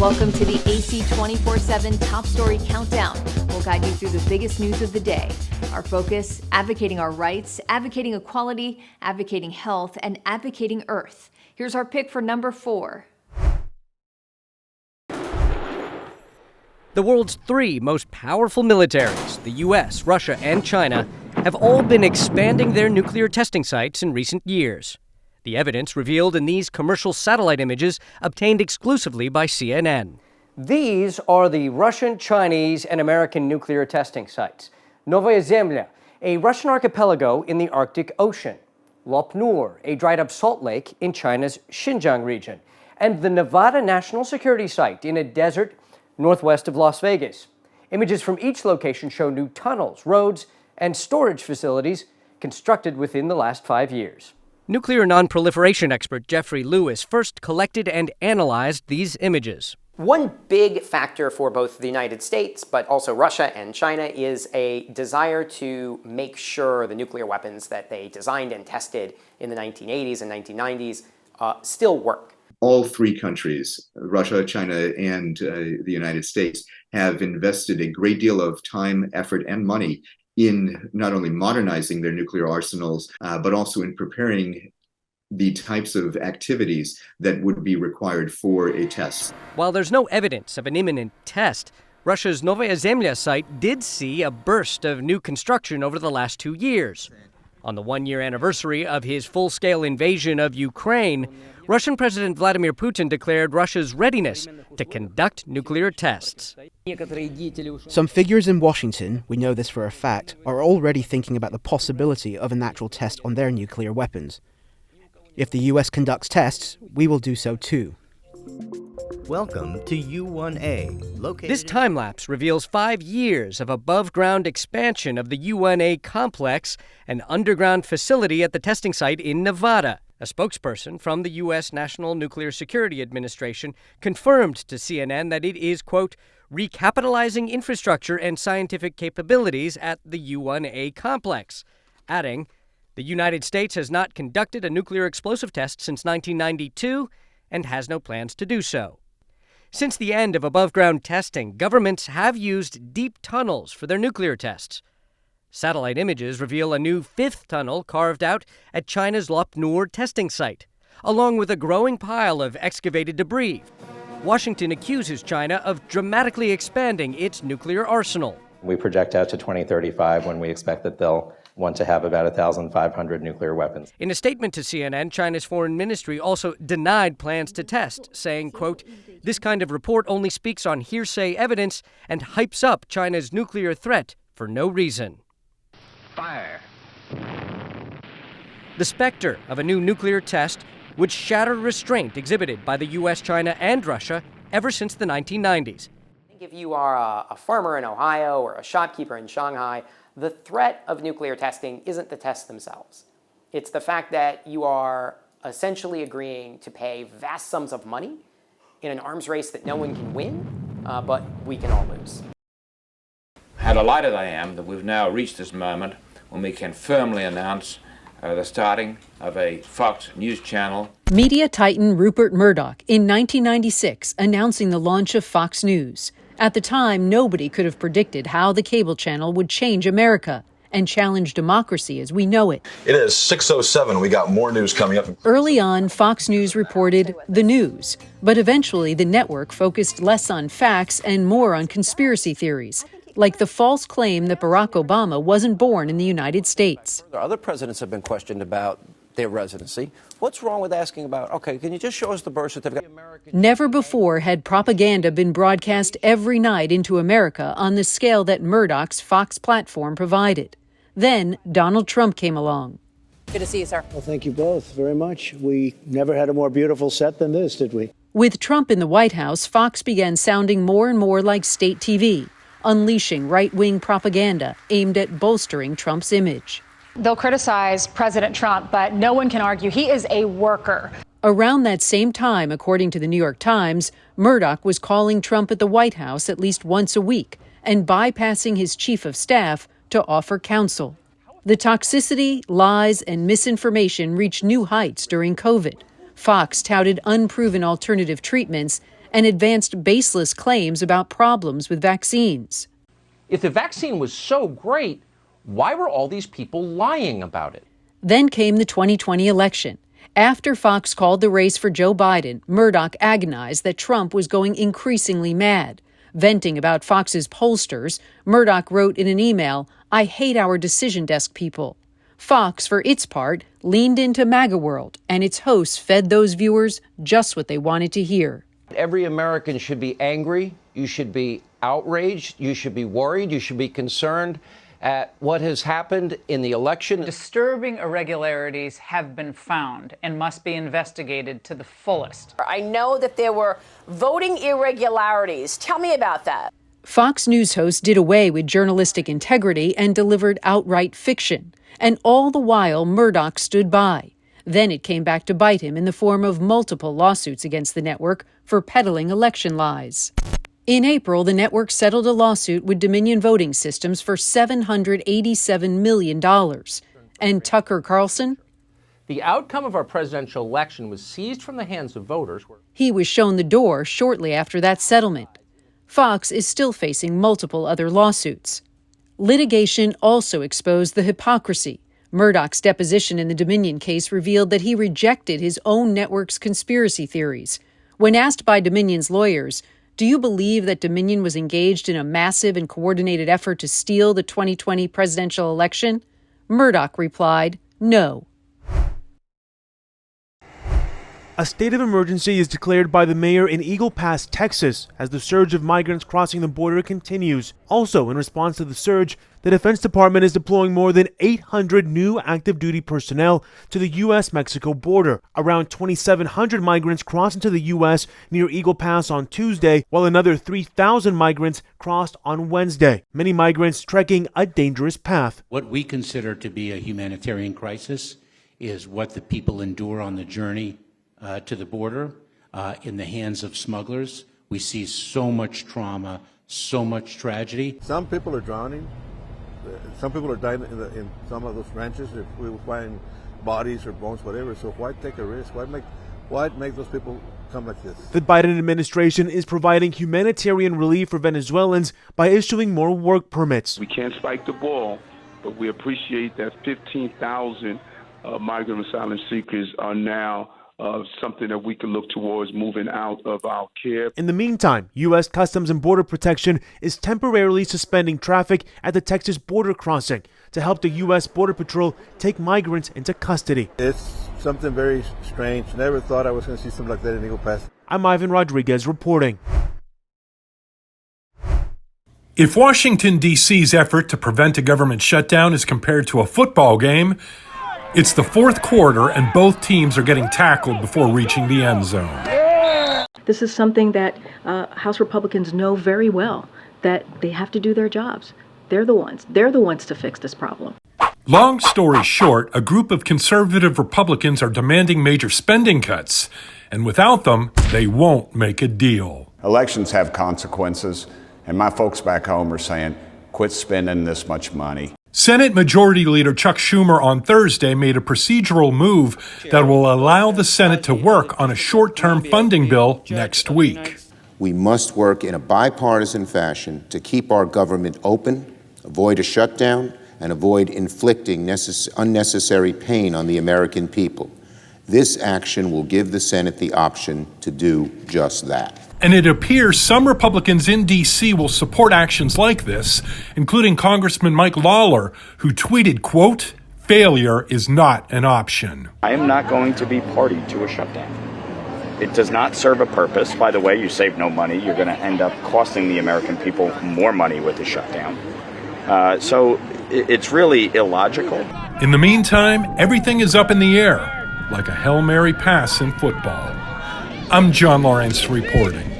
Welcome to the AC 24/7 Top Story Countdown. We'll guide you through the biggest news of the day. Our focus, advocating our rights, advocating equality, advocating health, and advocating Earth. Here's our pick for number 4. The world's 3 most powerful militaries, the U.S., Russia, and China, have all been expanding their nuclear testing sites in recent years. The evidence revealed in these commercial satellite images obtained exclusively by CNN. These are the Russian, Chinese, and American nuclear testing sites. Novaya Zemlya, a Russian archipelago in the Arctic Ocean. Lop-Nur, a dried-up salt lake in China's Xinjiang region. And the Nevada National Security Site in a desert northwest of Las Vegas. Images from each location show new tunnels, roads, and storage facilities constructed within the last 5 years. Nuclear nonproliferation expert Jeffrey Lewis first collected and analyzed these images. One big factor for both the United States, but also Russia and China, is a desire to make sure the nuclear weapons that they designed and tested in the 1980s and 1990s still work. All 3 countries, Russia, China, and the United States, have invested a great deal of time, effort, and money in not only modernizing their nuclear arsenals, but also in preparing the types of activities that would be required for a test. While there's no evidence of an imminent test, Russia's Novaya Zemlya site did see a burst of new construction over the last 2 years. On the 1-year anniversary of his full-scale invasion of Ukraine, Russian President Vladimir Putin declared Russia's readiness to conduct nuclear tests. Some figures in Washington, we know this for a fact, are already thinking about the possibility of an actual test on their nuclear weapons. If the U.S. conducts tests, we will do so too. Welcome to U1A, located... This time-lapse reveals 5 years of above-ground expansion of the U1A complex, an underground facility at the testing site in Nevada. A spokesperson from the U.S. National Nuclear Security Administration confirmed to CNN that it is, quote, recapitalizing infrastructure and scientific capabilities at the U1A complex, adding, the United States has not conducted a nuclear explosive test since 1992 and has no plans to do so. Since the end of above-ground testing, governments have used deep tunnels for their nuclear tests. Satellite images reveal a new 5th tunnel carved out at China's Lop-Nur testing site, along with a growing pile of excavated debris. Washington accuses China of dramatically expanding its nuclear arsenal. We project out to 2035 when we expect that they'll want to have about 1,500 nuclear weapons. In a statement to CNN, China's foreign ministry also denied plans to test, saying, quote, this kind of report only speaks on hearsay evidence and hypes up China's nuclear threat for no reason. Fire. The specter of a new nuclear test would shatter restraint exhibited by the U.S., China, and Russia ever since the 1990s. I think if you are a farmer in Ohio or a shopkeeper in Shanghai, the threat of nuclear testing isn't the tests themselves. It's the fact that you are essentially agreeing to pay vast sums of money in an arms race that no one can win, but we can all lose. How delighted I am that we've now reached this moment when we can firmly announce the starting of a Fox News channel. Media titan Rupert Murdoch in 1996 announcing the launch of Fox News. At the time, nobody could have predicted how the cable channel would change America and challenge democracy as we know it. It is 6:07. We got more news coming up. Early on, Fox News reported the news, but eventually the network focused less on facts and more on conspiracy theories, like the false claim that Barack Obama wasn't born in the United States. Other presidents have been questioned about their residency. What's wrong with asking about, okay, can you just show us the birth certificate? Never before had propaganda been broadcast every night into America on the scale that Murdoch's Fox platform provided. Then Donald Trump came along. Good to see you, sir. Well, thank you both very much. We never had a more beautiful set than this, did we? With Trump in the White House, Fox began sounding more and more like state TV, unleashing right-wing propaganda aimed at bolstering Trump's image. They'll criticize President Trump, but no one can argue he is a worker. Around that same time, according to the New York Times, Murdoch was calling Trump at the White House at least once a week and bypassing his chief of staff to offer counsel. The toxicity, lies, and misinformation reached new heights during COVID. Fox touted unproven alternative treatments and advanced baseless claims about problems with vaccines. If the vaccine was so great, why were all these people lying about it? Then came the 2020 election. After Fox called the race for Joe Biden, Murdoch agonized that Trump was going increasingly mad. Venting about Fox's pollsters, Murdoch wrote in an email, "I hate our decision desk people." Fox, for its part, leaned into MAGA world, and its hosts fed those viewers just what they wanted to hear. Every American should be angry. You should be outraged. You should be worried. You should be concerned at what has happened in the election. Disturbing irregularities have been found and must be investigated to the fullest. I know that there were voting irregularities. Tell me about that. Fox News hosts did away with journalistic integrity and delivered outright fiction. And all the while, Murdoch stood by. Then it came back to bite him in the form of multiple lawsuits against the network for peddling election lies. In April, the network settled a lawsuit with Dominion Voting Systems for $787 million. And Tucker Carlson? The outcome of our presidential election was seized from the hands of voters. He was shown the door shortly after that settlement. Fox is still facing multiple other lawsuits. Litigation also exposed the hypocrisy. Murdoch's deposition in the Dominion case revealed that he rejected his own network's conspiracy theories. When asked by Dominion's lawyers, "Do you believe that Dominion was engaged in a massive and coordinated effort to steal the 2020 presidential election?" Murdoch replied, "No." A state of emergency is declared by the mayor in Eagle Pass, Texas, as the surge of migrants crossing the border continues. Also, in response to the surge, the Defense Department is deploying more than 800 new active duty personnel to the U.S.-Mexico border. Around 2,700 migrants crossed into the U.S. near Eagle Pass on Tuesday, while another 3,000 migrants crossed on Wednesday. Many migrants trekking a dangerous path. What we consider to be a humanitarian crisis is what the people endure on the journey to the border in the hands of smugglers. We see so much trauma, so much tragedy. Some people are drowning. Some people are dying in some of those ranches. If we were finding bodies or bones, whatever. So why take a risk? Why make those people come like this? The Biden administration is providing humanitarian relief for Venezuelans by issuing more work permits. We can't spike the ball, but we appreciate that 15,000 migrant asylum seekers are now something that we can look towards moving out of our care. In the meantime, U.S. Customs and Border Protection is temporarily suspending traffic at the Texas border crossing to help the U.S. Border Patrol take migrants into custody. It's something very strange. Never thought I was going to see something like that in Eagle Pass. I'm Ivan Rodriguez reporting. If Washington, D.C.'s effort to prevent a government shutdown is compared to a football game, it's the fourth quarter and both teams are getting tackled before reaching the end zone. This is something that House Republicans know very well, that they have to do their jobs. They're the ones to fix this problem. Long story short, a group of conservative Republicans are demanding major spending cuts, and without them, they won't make a deal. Elections have consequences, and my folks back home are saying, quit spending this much money. Senate Majority Leader Chuck Schumer on Thursday made a procedural move that will allow the Senate to work on a short-term funding bill next week. We must work in a bipartisan fashion to keep our government open, avoid a shutdown, and avoid inflicting unnecessary pain on the American people. This action will give the Senate the option to do just that. And it appears some Republicans in D.C. will support actions like this, including Congressman Mike Lawler, who tweeted, quote, "Failure is not an option." I am not going to be party to a shutdown. It does not serve a purpose. By the way, you save no money. You're going to end up costing the American people more money with the shutdown. So it's really illogical. In the meantime, everything is up in the air, like a Hail Mary pass in football. I'm John Lawrence reporting.